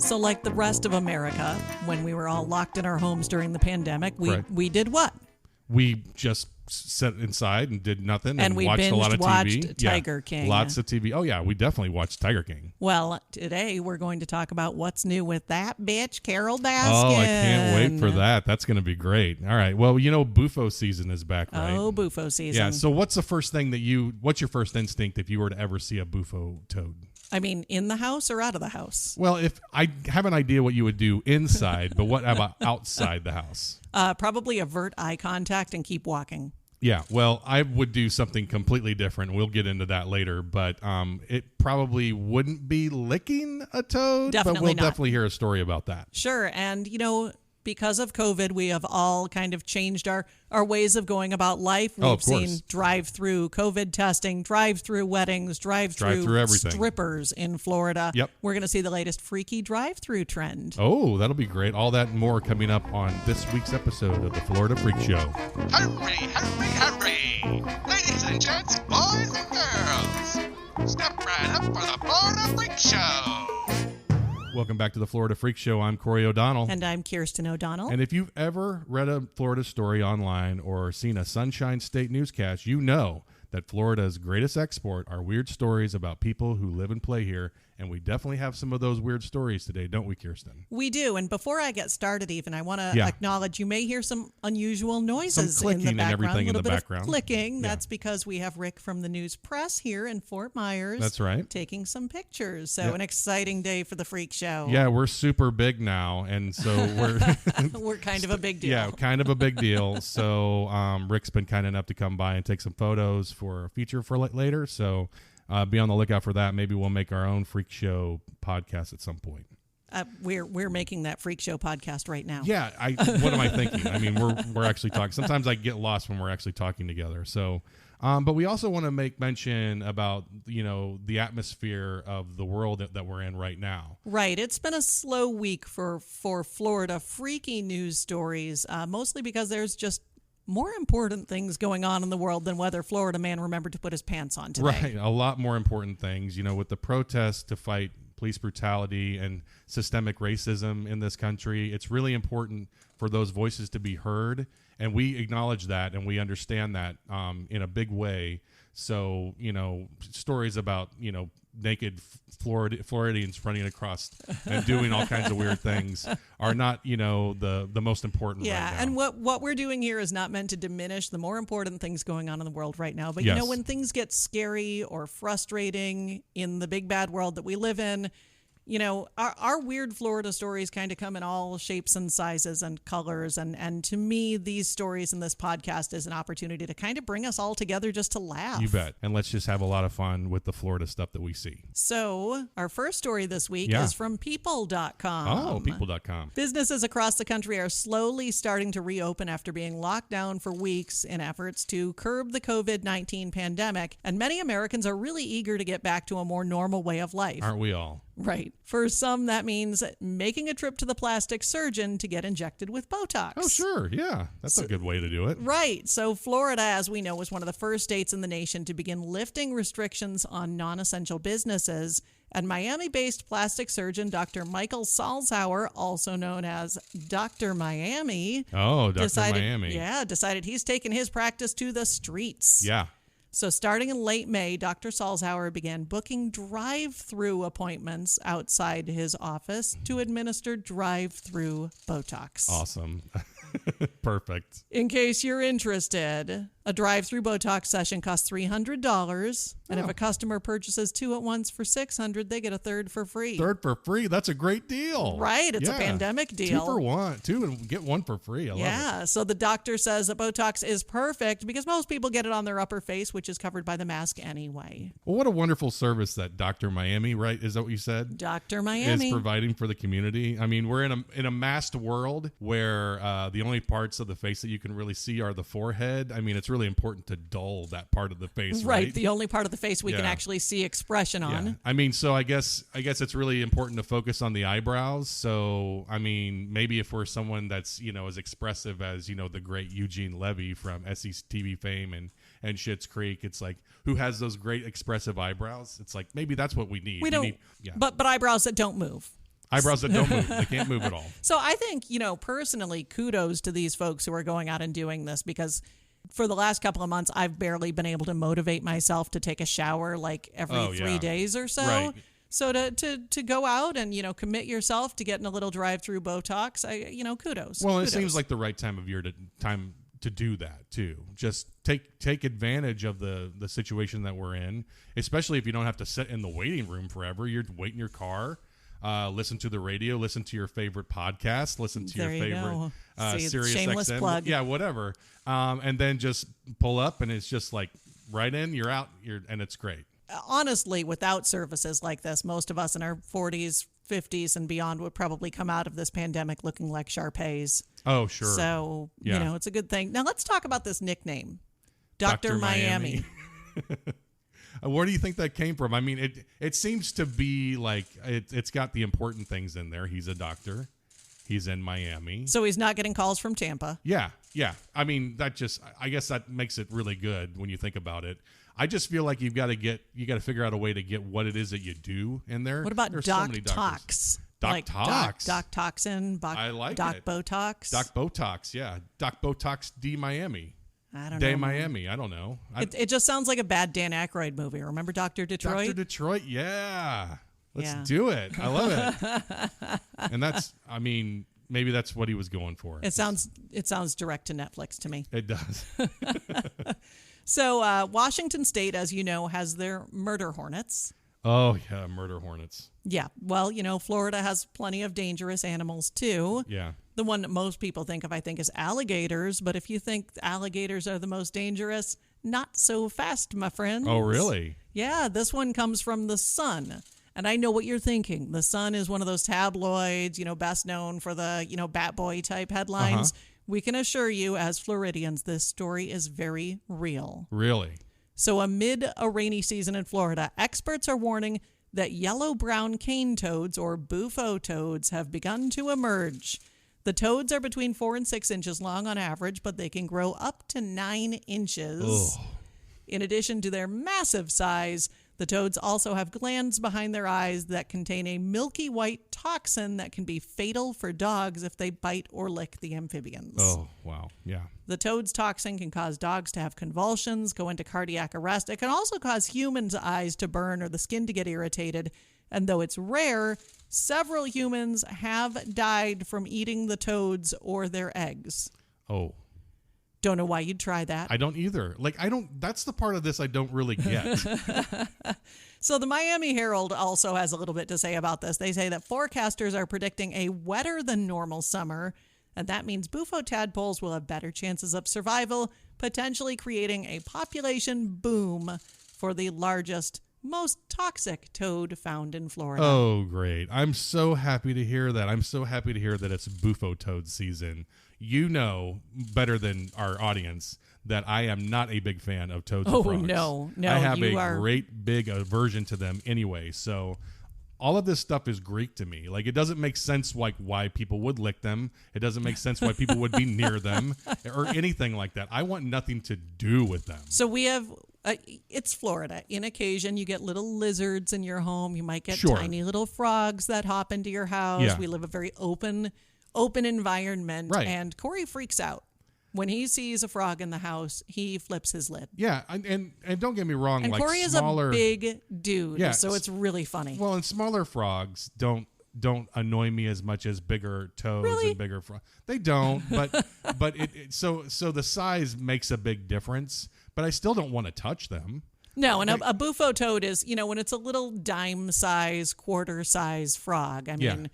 So like the rest of America, when we were all locked in our homes during the pandemic, we did what? We just sat inside and did nothing and we watched a lot of TV. Watched Tiger King. Lots of TV. Oh, yeah, we definitely watched Tiger King. Well, today we're going to talk about what's new with that bitch, Carole Baskin. Oh, I can't wait for that. That's going to be great. All right. Well, Bufo season is back, right? Oh, Bufo season. Yeah. So what's the first thing what's your first instinct if you were to ever see a Bufo Toad? I mean, in the house or out of the house? Well, if I have an idea what you would do inside, but what about outside the house? Probably avert eye contact and keep walking. Yeah, well, I would do something completely different. We'll get into that later, but it probably wouldn't be licking a toad, Definitely but we'll not. Definitely hear a story about that. Sure, and because of COVID, we have all kind of changed our ways of going about life. We've seen drive-thru COVID testing, drive-thru weddings, drive-thru everything. Strippers in Florida. Yep. We're going to see the latest freaky drive-thru trend. Oh, that'll be great. All that and more coming up on this week's episode of the Florida Freak Show. Hurry, hurry, hurry! Ladies and gents, boys and girls, step right up for the Florida Freak Show! Welcome back to the Florida Freak Show. I'm Cory O'Donnell. And I'm Kirsten O'Donnell. And if you've ever read a Florida story online or seen a Sunshine State newscast, you know that Florida's greatest export are weird stories about people who live and play here. And we definitely have some of those weird stories today, don't we, Kirsten? We do. And before I get started even, I want to acknowledge you may hear some unusual noises some clicking in the background. And everything in the background. Of clicking. Yeah. That's because we have Rick from the News Press here in Fort Myers. That's right. Taking some pictures. So an exciting day for the Freak Show. Yeah, we're super big now. And so we're... we're kind of a big deal. Yeah, kind of a big deal. So Rick's been kind enough to come by and take some photos for a feature for later. So... be on the lookout for that. Maybe we'll make our own Freak Show podcast at some point. We're making that Freak Show podcast right now. Yeah. What am I thinking? I mean, we're actually talking. Sometimes I get lost when we're actually talking together. So, but we also want to make mention about the atmosphere of the world that we're in right now. Right. It's been a slow week for Florida freaky news stories, mostly because there's just more important things going on in the world than whether Florida man remembered to put his pants on today. Right. A lot more important things, with the protests to fight police brutality and systemic racism in this country. It's really important for those voices to be heard. And we acknowledge that and we understand that in a big way. So, stories about, naked Floridians running across and doing all kinds of weird things are not, the most important right now. Yeah, and what we're doing here is not meant to diminish the more important things going on in the world right now. But, when things get scary or frustrating in the big bad world that we live in, our weird Florida stories kind of come in all shapes and sizes and colors. And to me, these stories in this podcast is an opportunity to kind of bring us all together just to laugh. You bet. And let's just have a lot of fun with the Florida stuff that we see. So our first story this week is from people.com. Oh, people.com. Businesses across the country are slowly starting to reopen after being locked down for weeks in efforts to curb the COVID-19 pandemic. And many Americans are really eager to get back to a more normal way of life. Aren't we all? Right. For some, that means making a trip to the plastic surgeon to get injected with Botox. Oh, sure. Yeah. That's a good way to do it. Right. So Florida, as we know, was one of the first states in the nation to begin lifting restrictions on non-essential businesses. And Miami-based plastic surgeon Dr. Michael Salzhauer, also known as Dr. Miami. Oh, Dr. Miami. Yeah, decided he's taking his practice to the streets. Yeah. So starting in late May, Dr. Salzhauer began booking drive-thru appointments outside his office to administer drive-thru Botox. Awesome. Perfect. In case you're interested, a drive-thru Botox session costs $300, and if a customer purchases 2 at once for $600, they get a third for free. Third for free? That's a great deal. Right. It's a pandemic deal. 2 for 1. 2 and get 1 for free. I love it. Yeah. So the doctor says that Botox is perfect because most people get it on their upper face, which is covered by the mask anyway. Well, what a wonderful service that Dr. Miami, right? Is that what you said? Dr. Miami is providing for the community. I mean, we're in a masked world where the only parts of the face that you can really see are the forehead. I mean, it's really important to dull that part of the face, right? The only part of the face we can actually see expression on. Yeah. I mean, so I guess it's really important to focus on the eyebrows. So, I mean, maybe if we're someone that's, as expressive as, the great Eugene Levy from SCTV fame and Schitt's Creek, it's like, who has those great expressive eyebrows? It's like, maybe that's what we need. But eyebrows that don't move. Eyebrows that don't move. They can't move at all. So I think, personally, kudos to these folks who are going out and doing this, because for the last couple of months, I've barely been able to motivate myself to take a shower like every 3 days or so. Right. So to go out and, commit yourself to getting a little drive-through Botox, kudos. Well, kudos. It seems like the right time of year to do that too. Just take advantage of the situation that we're in, especially if you don't have to sit in the waiting room forever. You're waiting in your car. Listen to the radio, listen to your favorite podcast, listen to your favorite Sirius shameless XM. plug. Yeah, whatever. And then just pull up and it's just like right in, you're out, and it's great. Honestly, without services like this, most of us in our 40s, 50s, and beyond would probably come out of this pandemic looking like Shar-Pays. Oh, sure. So, it's a good thing. Now, let's talk about this nickname, Dr. Miami. Where do you think that came from? I mean, it seems to be like it's got the important things in there. He's a doctor. He's in Miami. So he's not getting calls from Tampa. Yeah. I mean, I guess that makes it really good when you think about it. I just feel like you got to figure out a way to get what it is that you do in there. What about Doc Tox? Doc Tox. Doc Toxin. I like Doc it. Botox. Doc Botox, yeah. Doc Botox D Miami. I don't know. Day Miami. I don't know. It just sounds like a bad Dan Aykroyd movie. Remember Dr. Detroit? Dr. Detroit, yeah. Let's do it. I love it. And maybe that's what he was going for. It sounds direct to Netflix to me. It does. So Washington State, as you know, has their murder hornets. Oh, yeah, murder hornets. Yeah. Well, Florida has plenty of dangerous animals, too. Yeah. The one that most people think of, I think, is alligators. But if you think alligators are the most dangerous, not so fast, my friends. Oh, really? Yeah. This one comes from The Sun. And I know what you're thinking. The Sun is one of those tabloids, best known for the, Bat Boy type headlines. Uh-huh. We can assure you, as Floridians, this story is very real. Really? So amid a rainy season in Florida, experts are warning that yellow-brown cane toads, or Bufo toads, have begun to emerge. The toads are between 4 and 6 inches long on average, but they can grow up to 9 inches. Ugh. In addition to their massive size, the toads also have glands behind their eyes that contain a milky white toxin that can be fatal for dogs if they bite or lick the amphibians. Oh, wow. Yeah. The toad's toxin can cause dogs to have convulsions, go into cardiac arrest. It can also cause humans' eyes to burn or the skin to get irritated. And though it's rare, several humans have died from eating the toads or their eggs. Oh. Don't know why you'd try that. I don't either. That's the part of this I don't really get. So the Miami Herald also has a little bit to say about this. They say that forecasters are predicting a wetter than normal summer, and that means Bufo tadpoles will have better chances of survival, potentially creating a population boom for the largest, most toxic toad found in Florida. Oh, great. I'm so happy to hear that. I'm so happy to hear that it's Bufo Toad season. You know better than our audience that I am not a big fan of toads and frogs. No. I have great big aversion to them anyway. So all of this stuff is Greek to me. It doesn't make sense why people would lick them. It doesn't make sense why people would be near them or anything like that. I want nothing to do with them. So we have... it's Florida. In occasion, you get little lizards in your home. You might get tiny little frogs that hop into your house. Yeah. We live a very open environment. Right. And Cory freaks out. When he sees a frog in the house, he flips his lid. Yeah, and don't get me wrong. And Cory is a big dude, so it's really funny. Well, and smaller frogs don't annoy me as much as bigger toads and bigger frogs. They don't, but so the size makes a big difference. But I still don't want to touch them. No, and a Bufo toad is, when it's a little dime size, quarter size frog. I mean,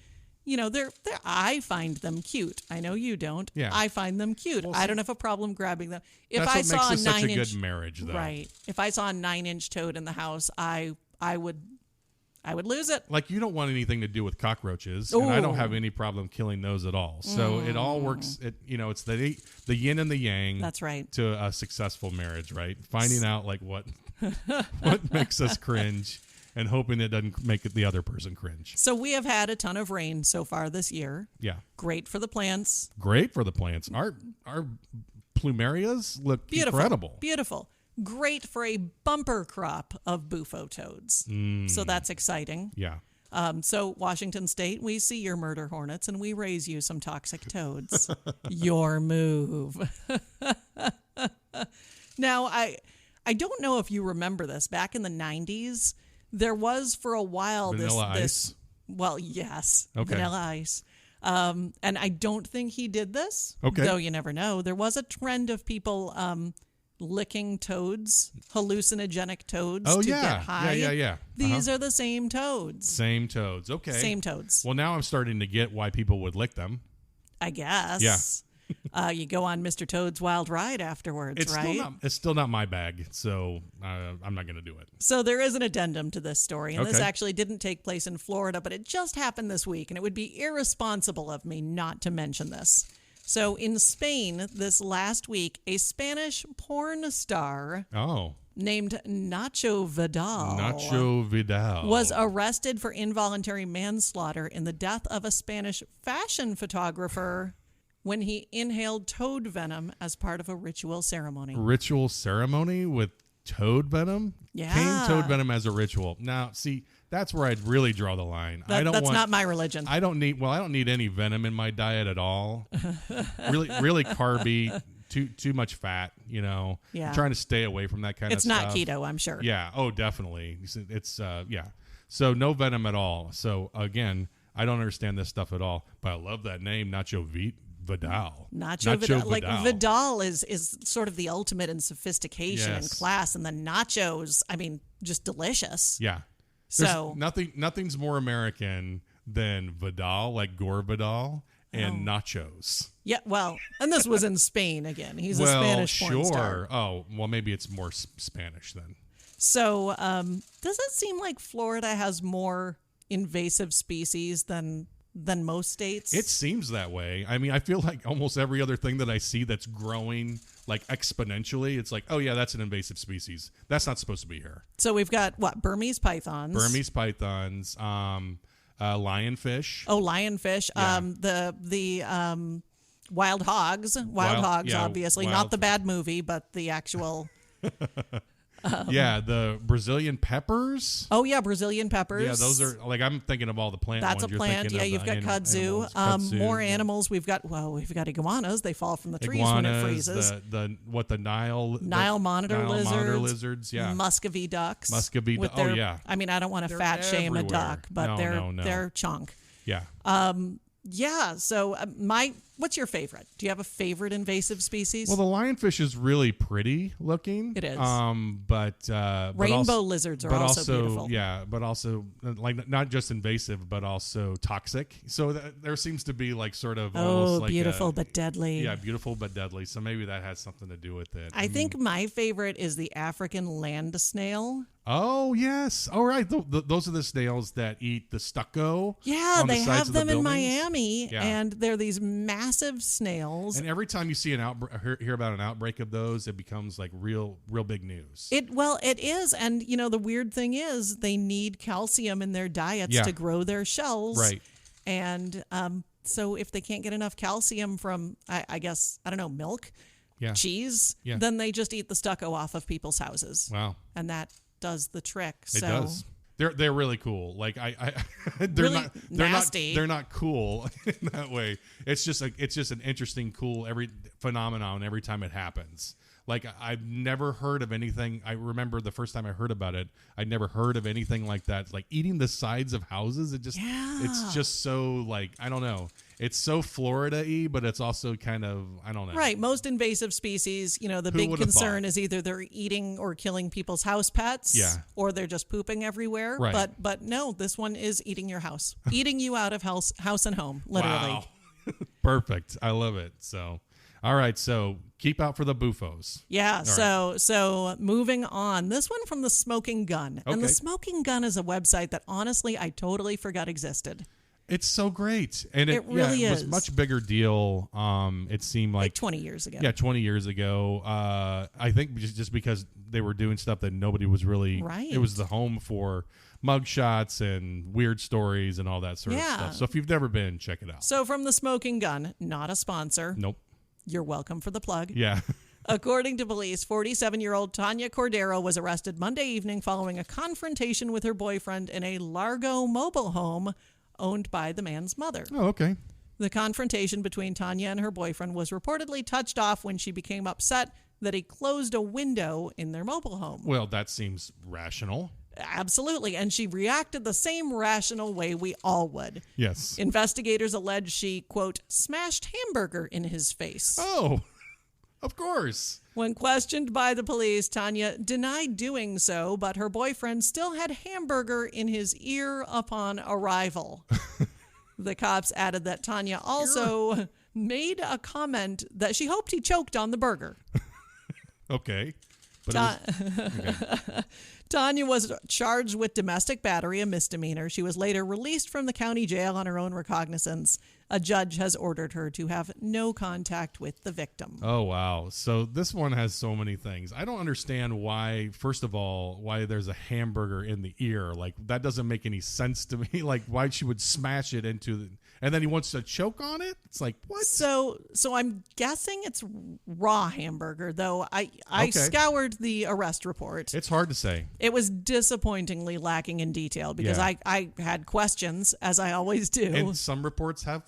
I find them cute. I know you don't. Yeah. I find them cute. Well, I don't have a problem grabbing them. If that's I what saw makes a this such 9-inch a good marriage, though. Right. If I saw a 9-inch toad in the house, I would lose it. You don't want anything to do with cockroaches, and I don't have any problem killing those at all. So it all works. It's the yin and the yang. That's right. To a successful marriage, right? Finding out what makes us cringe, and hoping it doesn't make the other person cringe. So we have had a ton of rain so far this year. Yeah. Great for the plants. Great for the plants. Our plumerias look incredible. Beautiful. Great for a bumper crop of Bufo toads. So that's exciting. Yeah. So Washington State, we see your murder hornets and we raise you some toxic toads. Your move. Now, I don't know if you remember this. Back in the 90s, there was for a while Vanilla this. Ice? Well, yes. Okay. Vanilla Ice. And I don't think he did this. Okay. Though you never know. There was a trend of people licking toads, hallucinogenic toads to get high. Yeah. These are the same toads. Same toads. Okay. Same toads. Well, now I'm starting to get why people would lick them. I guess. Yeah. You go on Mr. Toad's Wild Ride afterwards, right? It's still not my bag, so I'm not going to do it. So there is an addendum to this story, and this Okay. actually didn't take place in Florida, but it just happened this week, and it would be irresponsible of me not to mention this. So in Spain, this last week, a Spanish porn star named Nacho Vidal was arrested for involuntary manslaughter in the death of a Spanish fashion photographer when he inhaled toad venom as part of a ritual ceremony. Ritual ceremony with toad venom? Yeah. Came toad venom as a ritual. Now, see, that's where I'd really draw the line. That's not my religion. I don't need any venom in my diet at all. really carby, too much fat, you know. Yeah. I'm trying to stay away from that kind of stuff. It's not keto, I'm sure. Yeah. Oh, definitely. It's So no venom at all. So again, I don't understand this stuff at all, but I love that name, Nacho Vidal. Nacho Vidal. Like Vidal is sort of the ultimate in sophistication and class, and the nachos, I mean, just delicious. Yeah. So nothing's more American than Vidal, like Gore Vidal, and nachos. Yeah, well, and this was in Spain again. He's a Spanish porn star. Oh, well, maybe it's more Spanish then. So does it seem like Florida has more invasive species than most states? It seems that way. I mean, I feel like almost every other thing that I see that's growing like exponentially, it's like, oh yeah, that's an invasive species. That's not supposed to be here. So we've got what? Burmese pythons, lionfish. Oh, lionfish. Yeah. The wild hogs. Wild hogs, obviously. Not the bad movie, but the actual... the Brazilian peppers. Oh, yeah, Brazilian peppers. Yeah, those are, like, I'm thinking of all the plant That's ones. a plant. Yeah, you've got kudzu. More animals. We've got iguanas. They fall from the trees when it freezes. The Nile monitor lizards. Yeah. Muscovy ducks. Yeah. I mean, I don't want to fat shame a duck, but they're chunk. Yeah. Yeah. So what's your favorite? Do you have a favorite invasive species? Well, the lionfish is really pretty looking. It is. But rainbow lizards are also beautiful. Yeah, but also like not just invasive, but also toxic. So there seems to be like sort of almost like beautiful but deadly. Yeah, beautiful but deadly. So maybe that has something to do with it. I think my favorite is the African land snail. Oh, yes. All right. Those are the snails that eat the stucco. Yeah, they have them in Miami. Miami, and they're these massive snails. And every time you see hear about an outbreak of those, it becomes like real big news. It is. And, you know, the weird thing is they need calcium in their diets to grow their shells. Right. And so if they can't get enough calcium from, I guess, I don't know, milk, cheese, then they just eat the stucco off of people's houses. Wow. And that does the trick. It does. They're really cool. Like they're really nasty. They're not cool in that way. It's just an interesting, cool phenomenon every time it happens. Like I've never heard of anything. I remember the first time I heard about it, I'd never heard of anything like that. Like eating the sides of houses. It's just so like, I don't know. It's so Florida-y, but it's also kind of, I don't know. Right. Most invasive species, you know, the big concern is either they're eating or killing people's house pets, or they're just pooping everywhere. Right. But no, this one is eating your house, eating you out of house and home, literally. Wow. Perfect. I love it. So, all right. So keep out for the Bufos. Yeah. So moving on. This one from the Smoking Gun. Okay. And the Smoking Gun is a website that honestly I totally forgot existed. It's so great. And it really is. It was a much bigger deal. It seemed like 20 years ago. Yeah, 20 years ago. I think just because they were doing stuff that nobody was really... Right. It was the home for mugshots and weird stories and all that sort of stuff. So if you've never been, check it out. So from the Smoking Gun, not a sponsor. Nope. You're welcome for the plug. Yeah. According to police, 47-year-old Tanya Cordero was arrested Monday evening following a confrontation with her boyfriend in a Largo mobile home owned by the man's mother. Oh, okay. The confrontation between Tanya and her boyfriend was reportedly touched off when she became upset that he closed a window in their mobile home. Well, that seems rational. Absolutely. And she reacted the same rational way we all would. Yes. Investigators allege she, quote, smashed hamburger in his face. Oh, of course. When questioned by the police, Tanya denied doing so, but her boyfriend still had hamburger in his ear upon arrival. The cops added that Tanya also made a comment that she hoped he choked on the burger. Okay. Tanya was charged with domestic battery, a misdemeanor. She was later released from the county jail on her own recognizance. A judge has ordered her to have no contact with the victim. Oh, wow. So this one has so many things. I don't understand why, first of all, why there's a hamburger in the ear. Like, that doesn't make any sense to me. Like, why she would smash it into the... And then he wants to choke on it? It's like, what? So I'm guessing it's raw hamburger, though I scoured the arrest report. It's hard to say. It was disappointingly lacking in detail because I had questions, as I always do. And some reports have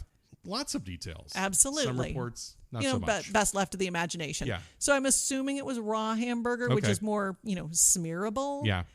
lots of details. Absolutely. Some reports, not so much. But best left to the imagination. Yeah. So I'm assuming it was raw hamburger, which is more, smearable. Yeah.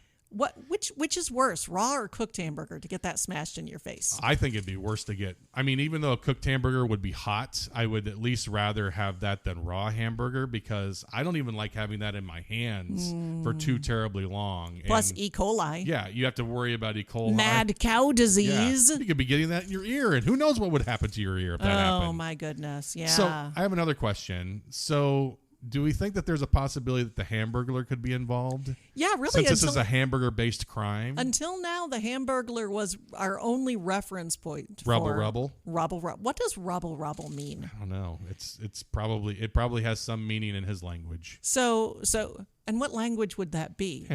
Which is worse, raw or cooked hamburger, to get that smashed in your face? I think it'd be worse to get. I mean, even though a cooked hamburger would be hot, I would at least rather have that than raw hamburger because I don't even like having that in my hands for too terribly long. Plus and, E. coli. Yeah, you have to worry about E. coli. Mad cow disease. Yeah. You could be getting that in your ear, and who knows what would happen to your ear if that happened. Oh, my goodness. Yeah. So I have another question. So... do we think that there's a possibility that the Hamburglar could be involved? Yeah, really. Since this is a hamburger-based crime? Until now, the Hamburglar was our only reference point Rubble for... Rubble? Rubble Rubble. What does Rubble Rubble mean? I don't know. It probably has some meaning in his language. So, and what language would that be?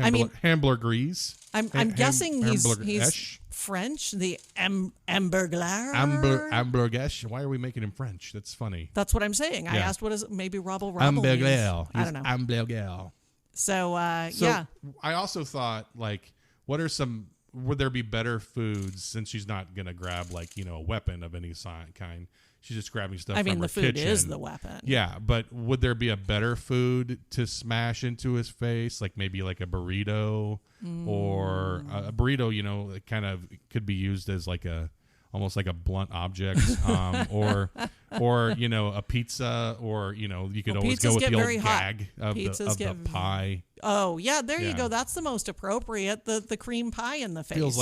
Hamburgers. I'm guessing he's French, the Hamburglar. Hamburgesh. Why are we making him French? That's funny. That's what I'm saying. I asked what is maybe Rubble Rubble means. I don't know. Hamburger. So, yeah. I also thought, like, would there be better foods since she's not going to grab, like, a weapon of any kind? She's just grabbing stuff from her kitchen. the food is the weapon. Yeah, but would there be a better food to smash into his face? Like maybe like a burrito or a burrito, it kind of could be used as like almost like a blunt object or a pizza or, you could always go with the old gag of the pie. Oh, yeah, there you go. That's the most appropriate, the cream pie in the face. Feels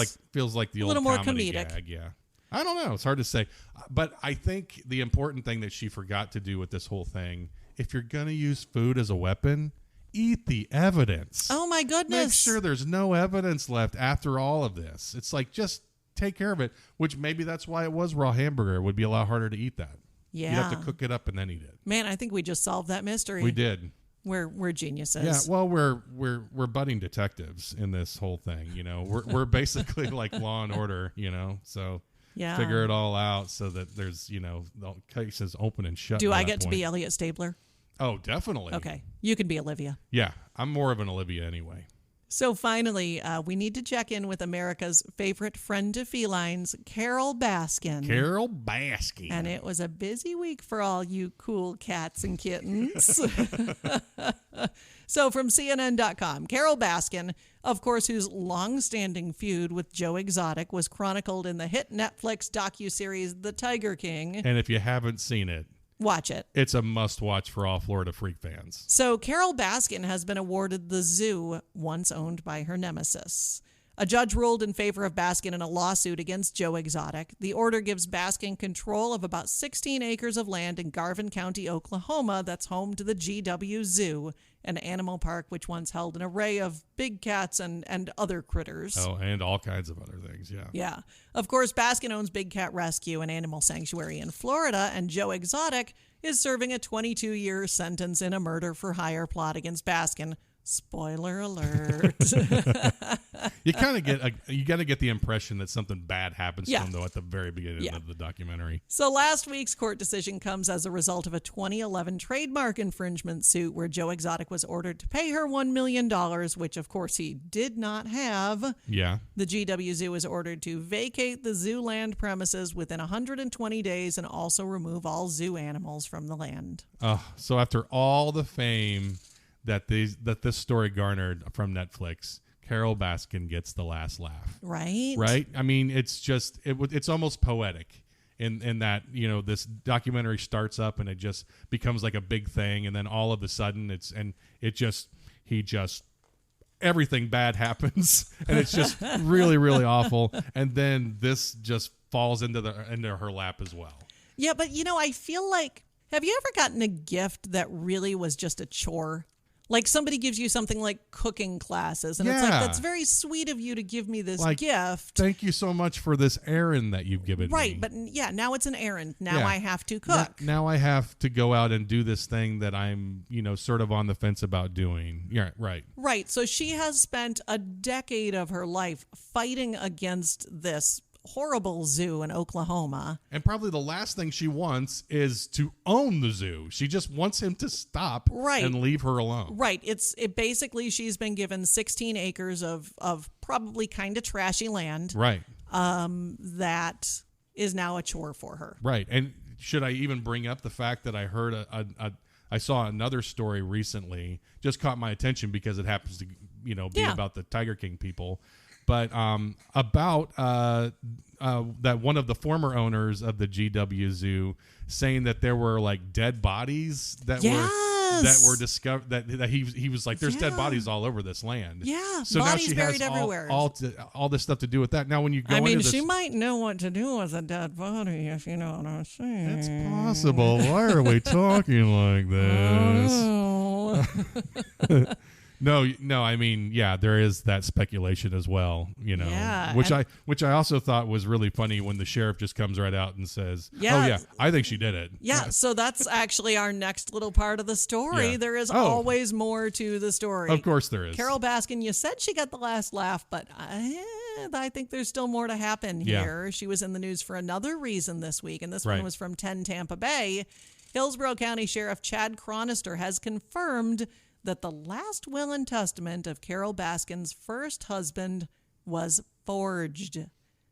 like the old little more comedy comedic. Gag, yeah. I don't know. It's hard to say. But I think the important thing that she forgot to do with this whole thing, if you're going to use food as a weapon, eat the evidence. Oh, my goodness. Make sure there's no evidence left after all of this. It's like, just take care of it, which maybe that's why it was raw hamburger. It would be a lot harder to eat that. Yeah. You have to cook it up and then eat it. Man, I think we just solved that mystery. We did. We're geniuses. Yeah, well, we're budding detectives in this whole thing, We're basically like Law and Order, so... Yeah. Figure it all out so that there's, the case is open and shut. Do I get to be Elliot Stabler? Oh, definitely. Okay. You can be Olivia. Yeah. I'm more of an Olivia anyway. So finally, we need to check in with America's favorite friend to felines, Carole Baskin. Carole Baskin. And it was a busy week for all you cool cats and kittens. So from CNN.com, Carole Baskin, of course, whose long-standing feud with Joe Exotic was chronicled in the hit Netflix docuseries The Tiger King. And if you haven't seen it, watch it. It's a must-watch for all Florida Freak fans. So Carole Baskin has been awarded the zoo once owned by her nemesis. A judge ruled in favor of Baskin in a lawsuit against Joe Exotic. The order gives Baskin control of about 16 acres of land in Garvin County, Oklahoma, that's home to the GW Zoo, an animal park which once held an array of big cats and other critters. Oh, and all kinds of other things, yeah. Yeah. Of course, Baskin owns Big Cat Rescue, an animal sanctuary in Florida, and Joe Exotic is serving a 22-year sentence in a murder-for-hire plot against Baskin, Spoiler alert. You kind of you got to get the impression that something bad happens to him, though, at the very beginning of the documentary. So last week's court decision comes as a result of a 2011 trademark infringement suit where Joe Exotic was ordered to pay her $1 million, which, of course, he did not have. Yeah. The GW Zoo was ordered to vacate the zoo land premises within 120 days and also remove all zoo animals from the land. So after all the fame that this story garnered from Netflix, Carole Baskin gets the last laugh. Right? I mean, it's just it's almost poetic in that, this documentary starts up and it just becomes like a big thing, and then all of a sudden everything bad happens, and it's just really, really awful, and then this just falls into her lap as well. Yeah, but I feel like, have you ever gotten a gift that really was just a chore? Like somebody gives you something like cooking classes, and it's like, that's very sweet of you to give me this gift. Thank you so much for this errand that you've given me. Right, but now it's an errand. Now I have to cook. Now I have to go out and do this thing that I'm, sort of on the fence about doing. Yeah, right. Right, so she has spent a decade of her life fighting against this horrible zoo in Oklahoma. And probably the last thing she wants is to own the zoo. She just wants him to stop and leave her alone. Right. Basically she's been given 16 acres of probably kind of trashy land. Right. That is now a chore for her. Right. And should I even bring up the fact that I heard I saw another story recently, just caught my attention because it happens to be about the Tiger King people. But about that one of the former owners of the GW Zoo saying that there were like dead bodies that were discovered, that he was like, there's dead bodies all over this land. Yeah, so bodies now she buried has everywhere. all this stuff to do with that. Now when you go into this, she might know what to do with a dead body, if you know what I'm saying. It's possible. Why are we talking like this? No, I mean, there is that speculation as well, which I also thought was really funny when the sheriff just comes right out and says, I think she did it. Yeah, so that's actually our next little part of the story. Yeah. There is always more to the story. Of course there is. Carole Baskin, you said she got the last laugh, but I think there's still more to happen here. Yeah. She was in the news for another reason this week, and this one was from 10 Tampa Bay. Hillsborough County Sheriff Chad Chronister has confirmed that the last will and testament of Carole Baskin's first husband was forged.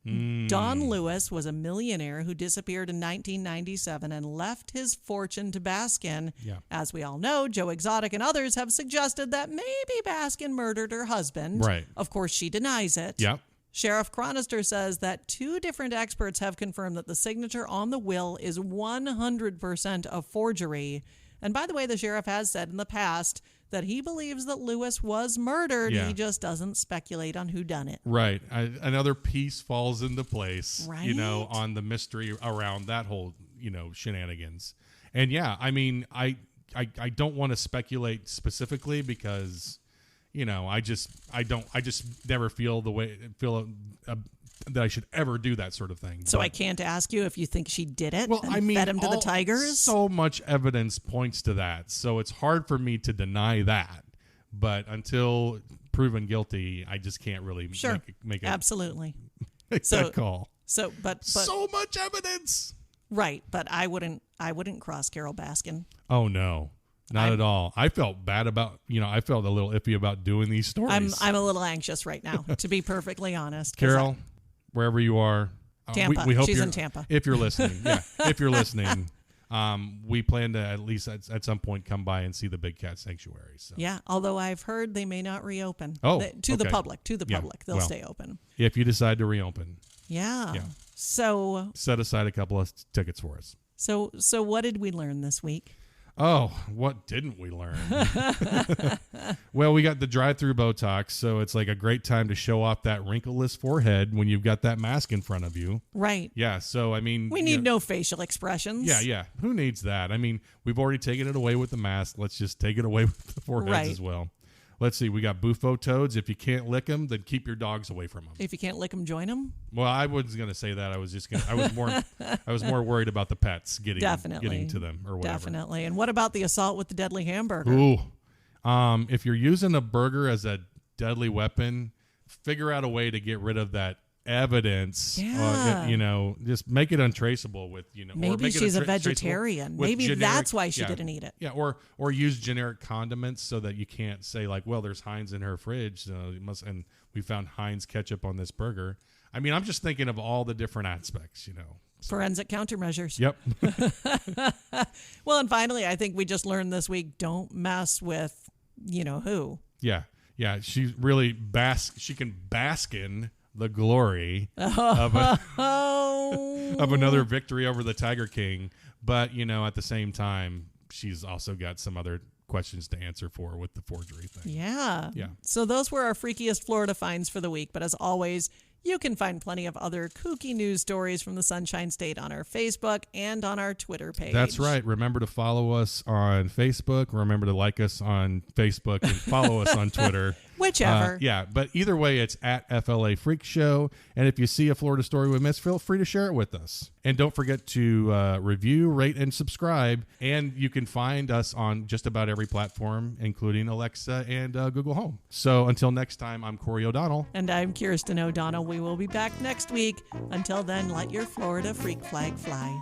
Don Lewis was a millionaire who disappeared in 1997 and left his fortune to Baskin. Yeah. As we all know, Joe Exotic and others have suggested that maybe Baskin murdered her husband. Right. Of course, she denies it. Yep. Sheriff Chronister says that 2 different experts have confirmed that the signature on the will is 100% a forgery. And by the way, the sheriff has said in the past that he believes that Lewis was murdered. Yeah. He just doesn't speculate on who done it. Right. Another piece falls into place, on the mystery around that whole, shenanigans. And I mean, I don't want to speculate specifically because, I just never feel that I should ever do that sort of thing. So I can't ask you if you think she did it. Well, I mean, fed him to the tigers. So much evidence points to that, so it's hard for me to deny that. But until proven guilty, I just can't really make it. Absolutely. Make that call. But so much evidence. Right, but I wouldn't cross Carole Baskin. Oh no. Not at all. I felt bad about, I felt a little iffy about doing these stories. I'm a little anxious right now, to be perfectly honest. Carole, wherever you are, Tampa. We hope she's in Tampa. If you're listening, if you're listening, we plan to at least at some point come by and see the Big Cat Sanctuary. So. Yeah, although I've heard they may not reopen. To the public. They'll stay open. If you decide to reopen. Yeah. So set aside a couple of tickets for us. So what did we learn this week? Oh, what didn't we learn? Well, we got the drive-thru Botox, so it's like a great time to show off that wrinkleless forehead when you've got that mask in front of you. Right. Yeah, so I mean... We need no facial expressions. Yeah. Who needs that? I mean, we've already taken it away with the mask. Let's just take it away with the foreheads as well. Let's see. We got Bufo Toads. If you can't lick them, then keep your dogs away from them. If you can't lick them, join them. Well, I wasn't going to say that. I was more worried about the pets getting to them or whatever. Definitely. And what about the assault with the deadly hamburger? Ooh, If you're using a burger as a deadly weapon, figure out a way to get rid of that evidence. Just make it untraceable with, maybe she's a vegetarian. Maybe that's why she didn't eat it. Yeah, or use generic condiments so that you can't say like, well, there's Heinz in her fridge, so and we found Heinz ketchup on this burger. I mean, I'm just thinking of all the different aspects, Forensic countermeasures. Yep. Well, and finally, I think we just learned this week, don't mess with, who. Yeah. Yeah. She really she can bask in the glory of another victory over the Tiger King. But, at the same time, she's also got some other questions to answer for with the forgery thing. Yeah. Yeah. So those were our freakiest Florida finds for the week. But as always, you can find plenty of other kooky news stories from the Sunshine State on our Facebook and on our Twitter page. That's right. Remember to follow us on Facebook. Remember to like us on Facebook and follow us on Twitter. Whichever. But either way, it's at FLA Freak Show. And if you see a Florida story we missed, feel free to share it with us. And don't forget to review, rate, and subscribe. And you can find us on just about every platform, including Alexa and Google Home. So until next time, I'm Cory O'Donnell. And I'm Kirsten O'Donnell. We will be back next week. Until then, let your Florida freak flag fly.